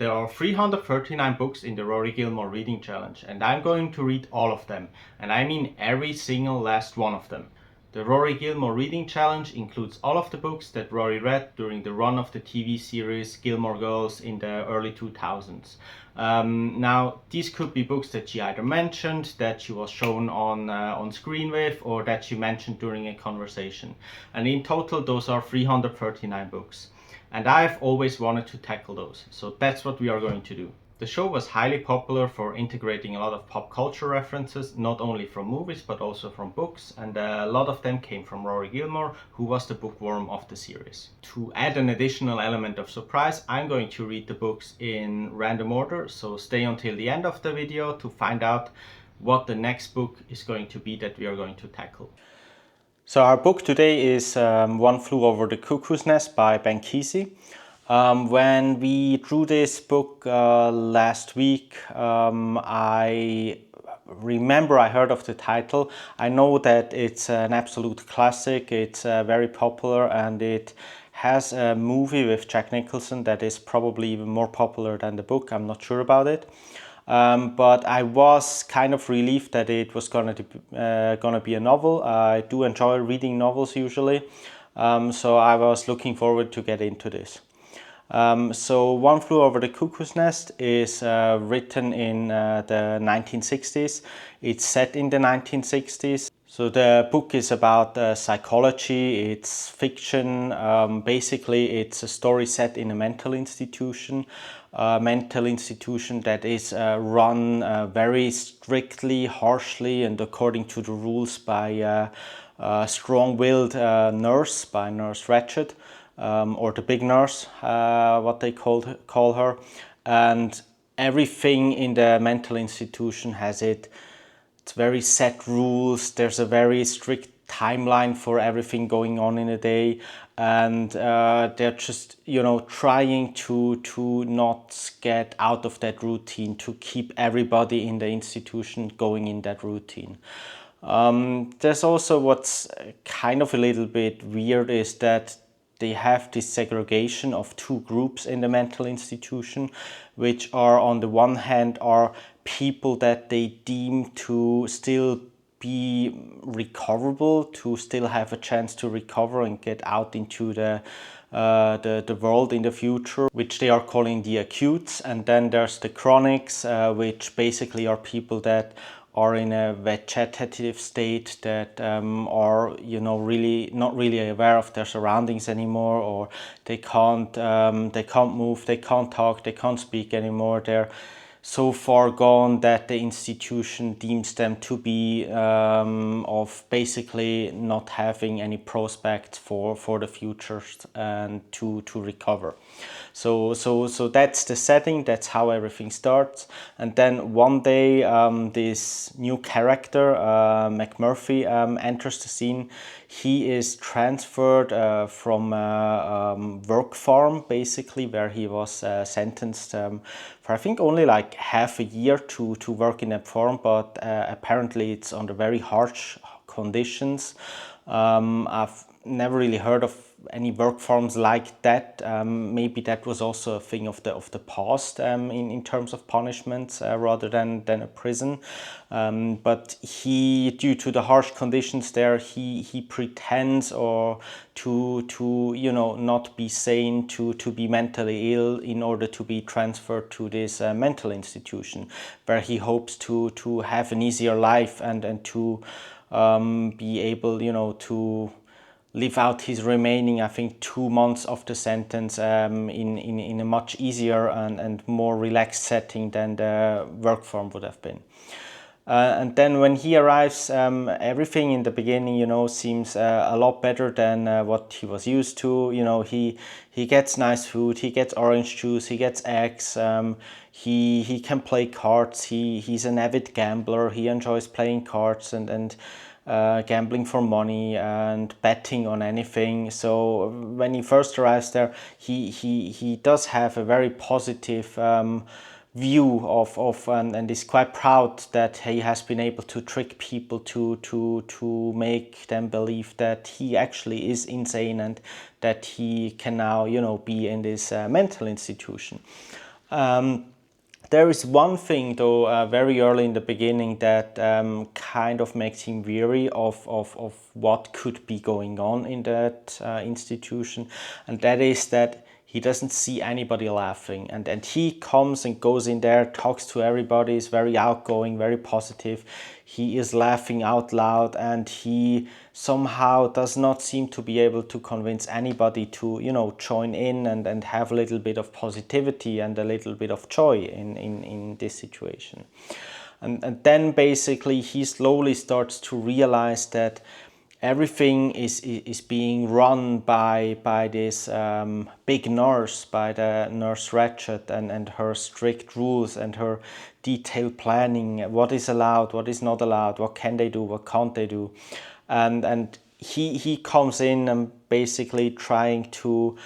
There are 339 books in the Rory Gilmore Reading Challenge, and I'm going to read all of them, and I mean every single last one of them. The Rory Gilmore Reading Challenge includes all of the books that Rory read during the run of the TV series Gilmore Girls in the early 2000s. Now, these could be books that she either mentioned, that she was shown on screen with, or that she mentioned during a conversation. And in total, those are 339 books. And I've always wanted to tackle those, so that's what we are going to do. The show was highly popular for integrating a lot of pop culture references, not only from movies but also from books, and a lot of them came from Rory Gilmore, who was the bookworm of the series. To add an additional element of surprise, I'm going to read the books in random order, so stay until the end of the video to find out what the next book is going to be that we are going to tackle. So our book today is One Flew Over the Cuckoo's Nest by Kesey. When we drew this book last week, I remember I heard of the title. I know that it's an absolute classic, it's very popular, and it has a movie with Jack Nicholson that is probably even more popular than the book. I'm not sure about it. But I was kind of relieved that it was gonna be a novel. I do enjoy reading novels usually, so I was looking forward to get into this. So One Flew Over the Cuckoo's Nest is written in the 1960s. It's set in the 1960s. So the book is about psychology, it's fiction. Basically, it's a story set in a mental institution that is run very strictly, harshly, and according to the rules by a strong-willed nurse, by Nurse Ratched, or the big nurse, what they call her. And everything in the mental institution has it's very set rules. There's a very strict timeline for everything going on in a day, and they're just trying to not get out of that routine, to keep everybody in the institution going in that routine. There's also what's kind of a little bit weird is that they have this segregation of two groups in the mental institution, which are on the one hand are people that they deem to still be recoverable, to still have a chance to recover and get out into the world in the future, which they are calling the acutes. And then there's the chronics, which basically are people that are in a vegetative state, that are really not really aware of their surroundings anymore, or they can't move, they can't talk, they can't speak anymore. They're so far gone that the institution deems them to be of basically not having any prospects for the future and to recover. So that's the setting, that's how everything starts. And then one day this new character, McMurphy, enters the scene. He is transferred from a work farm, basically, where he was sentenced for I think only like half a year to work in a farm, but apparently it's under very harsh conditions. I've never really heard of any work farms like that. Maybe that was also a thing of the past in terms of punishments rather than a prison. But he, due to the harsh conditions there, he pretends or to not be sane, to be mentally ill in order to be transferred to this mental institution, where he hopes to have an easier life and to be able to live out his remaining, I think, 2 months of the sentence in a much easier and more relaxed setting than the work farm would have been. And then when he arrives, everything in the beginning, seems a lot better than what he was used to. He gets nice food, he gets orange juice, he gets eggs, he can play cards, he's an avid gambler, he enjoys playing cards and gambling for money and betting on anything. So when he first arrives there, he does have a very positive view of and is quite proud that he has been able to trick people to make them believe that he actually is insane and that he can now be in this mental institution. There is one thing, though, very early in the beginning that kind of makes him weary of what could be going on in that institution, and that is that he doesn't see anybody laughing. And he comes and goes in there, talks to everybody, is very outgoing, very positive. He is laughing out loud, and he somehow does not seem to be able to convince anybody to, join in and have a little bit of positivity and a little bit of joy in this situation. And then basically he slowly starts to realize that everything is being run by this big nurse, by the nurse Ratched, and her strict rules and her detailed planning. What is allowed, what is not allowed, what can they do, what can't they do, and he comes in and basically trying to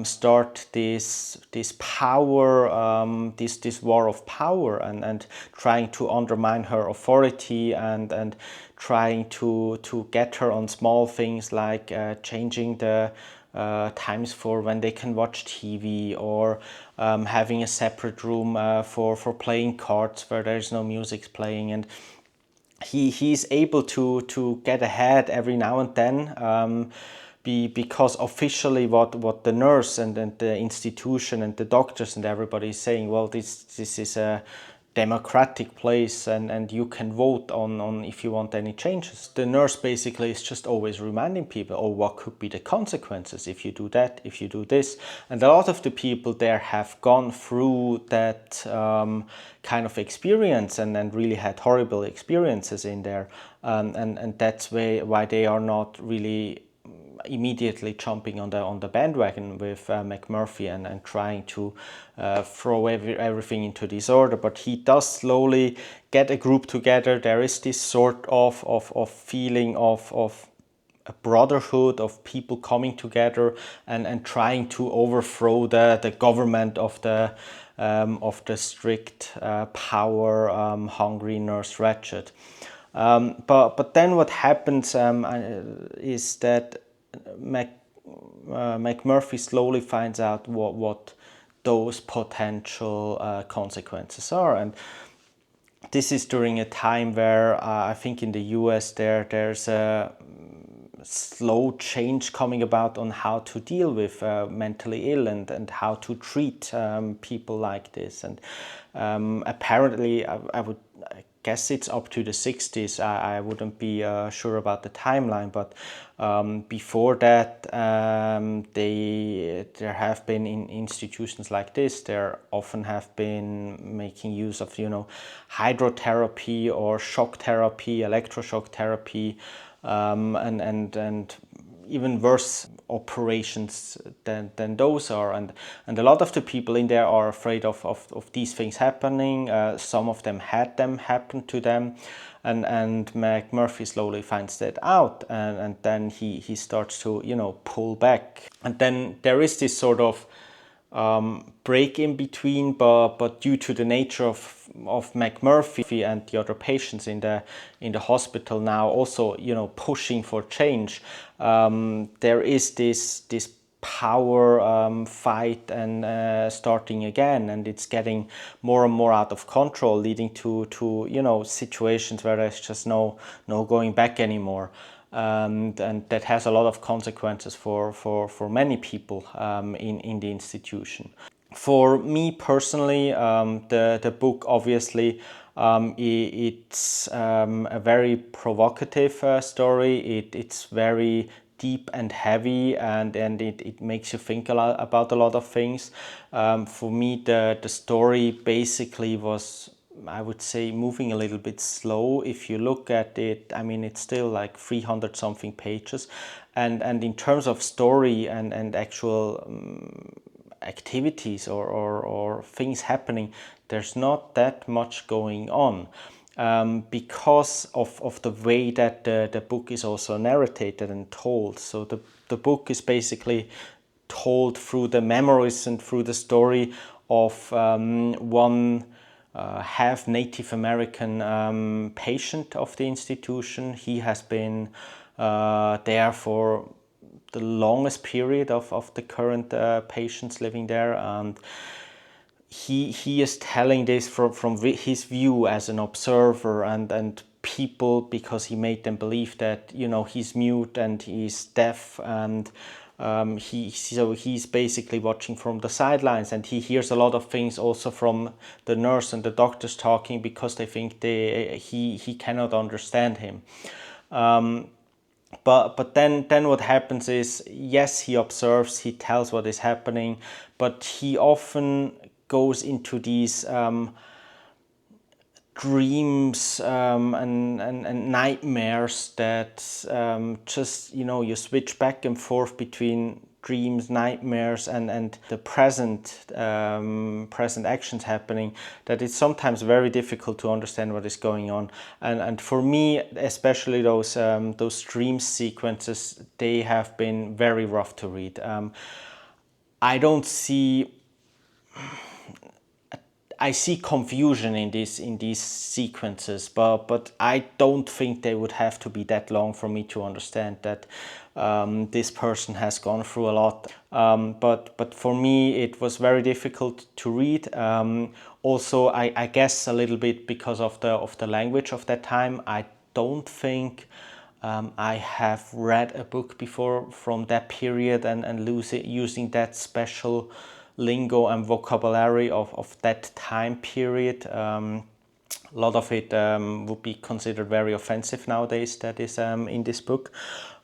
start this power, this war of power, and trying to undermine her authority, and trying to get her on small things like changing the times for when they can watch TV, or having a separate room for playing cards where there's no music playing. And he's able to get ahead every now and then, because officially what the nurse and the institution and the doctors and everybody is saying, well, this is a democratic place, and you can vote on if you want any changes. The nurse basically is just always reminding people, oh, what could be the consequences if you do that, if you do this. And a lot of the people there have gone through that kind of experience and really had horrible experiences in there, and that's why they are not really immediately jumping on the bandwagon with McMurphy and trying to throw everything into disorder. But he does slowly get a group together. There is this sort of feeling of a brotherhood of people coming together and trying to overthrow the government of the strict power hungry nurse Ratched. But then what happens is that McMurphy slowly finds out what those potential consequences are. And this is during a time where I think in the US there's a slow change coming about on how to deal with mentally ill and how to treat people like this. And apparently I guess it's up to the 60s. I wouldn't be sure about the timeline, but before that, there have been in institutions like this, there often have been making use of hydrotherapy or shock therapy, electroshock therapy, and even worse operations than those are, and a lot of the people in there are afraid of these things happening. Some of them had them happen to them, and McMurphy slowly finds that out, and then he starts to pull back. And then there is this sort of break in between, but due to the nature of McMurphy and the other patients in the hospital now also pushing for change, there is this power fight and starting again, and it's getting more and more out of control, leading to situations where there's just no going back anymore. And that has a lot of consequences for many people in the institution. For me personally, the book obviously it's a very provocative story. It's very deep and heavy, and it makes you think about a lot of things. For me, the story basically was, I would say, moving a little bit slow. If you look at it, I mean, it's still like 300 something pages, and in terms of story and actual activities or things happening, there's not that much going on, because of the way that the book is also narrated and told. So the book is basically told through the memories and through the story of one half Native American patient of the institution. He has been there for the longest period of the current patients living there, and he is telling this from his view as an observer, and people, because he made them believe that, you know, he's mute and he's deaf, and so he's basically watching from the sidelines, and he hears a lot of things also from the nurse and the doctors talking, because they think he cannot understand him. But then what happens is, yes, he observes, he tells what is happening, but he often goes into these dreams and nightmares that just, you know, you switch back and forth between dreams, nightmares, and the present actions happening, that it's sometimes very difficult to understand what is going on. And for me, especially those dream sequences, they have been very rough to read. I don't see I see confusion in these sequences, but I don't think they would have to be that long for me to understand that this person has gone through a lot. But for me, it was very difficult to read. Also, I guess a little bit because of the language of that time. I don't think I have read a book before from that period and using that special lingo and vocabulary of that time period. A lot of it would be considered very offensive nowadays, that is in this book.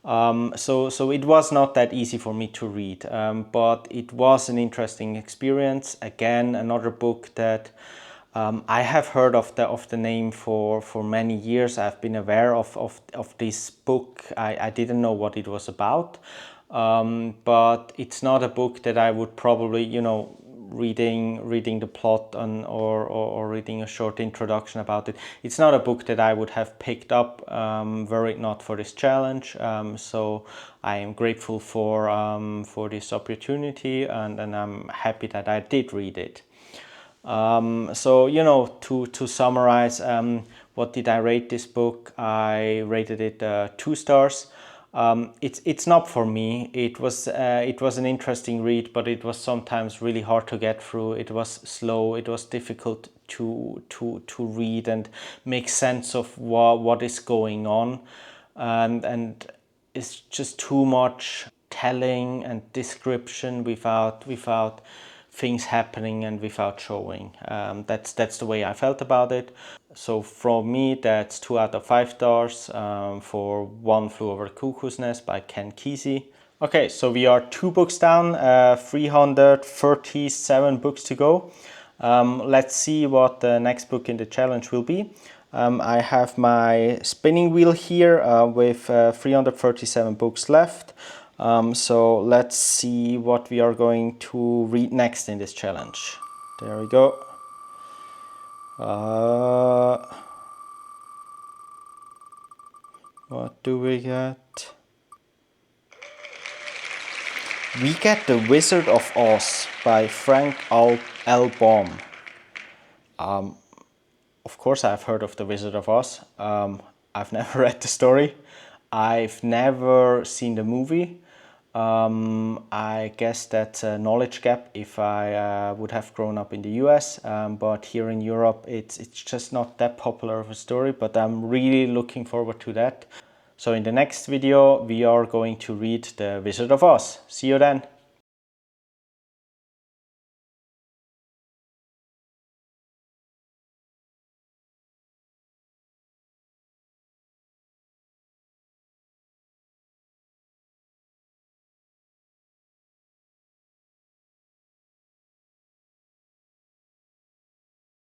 So it was not that easy for me to read, but it was an interesting experience. Again, another book that I have heard of the name for many years. I've been aware of this book. I didn't know what it was about, but it's not a book that I would probably, you know, reading the plot or reading a short introduction about it. It's not a book that I would have picked up were it not for this challenge. So I am grateful for this opportunity, and I'm happy that I did read it. So, you know, to summarize, what did I rate this book? I rated it 2 stars. It's not for me. It was an interesting read, but it was sometimes really hard to get through. It was slow. It was difficult to read and make sense of what is going on, and it's just too much telling and description without things happening and without showing. That's the way I felt about it. So from me, that's 2 out of 5 stars for One Flew Over the Cuckoo's Nest by Kesey. Okay, so we are 2 books down, 337 books to go. Let's see what the next book in the challenge will be. I have my spinning wheel here with 337 books left. So let's see what we are going to read next in this challenge. There we go. What do we get? We get The Wizard of Oz by Frank L. Baum. Of course, I've heard of The Wizard of Oz. I've never read the story. I've never seen the movie. I guess that's a knowledge gap if I would have grown up in the US, but here in Europe it's just not that popular of a story, but I'm really looking forward to that. So in the next video we are going to read The Wizard of Oz. See you then!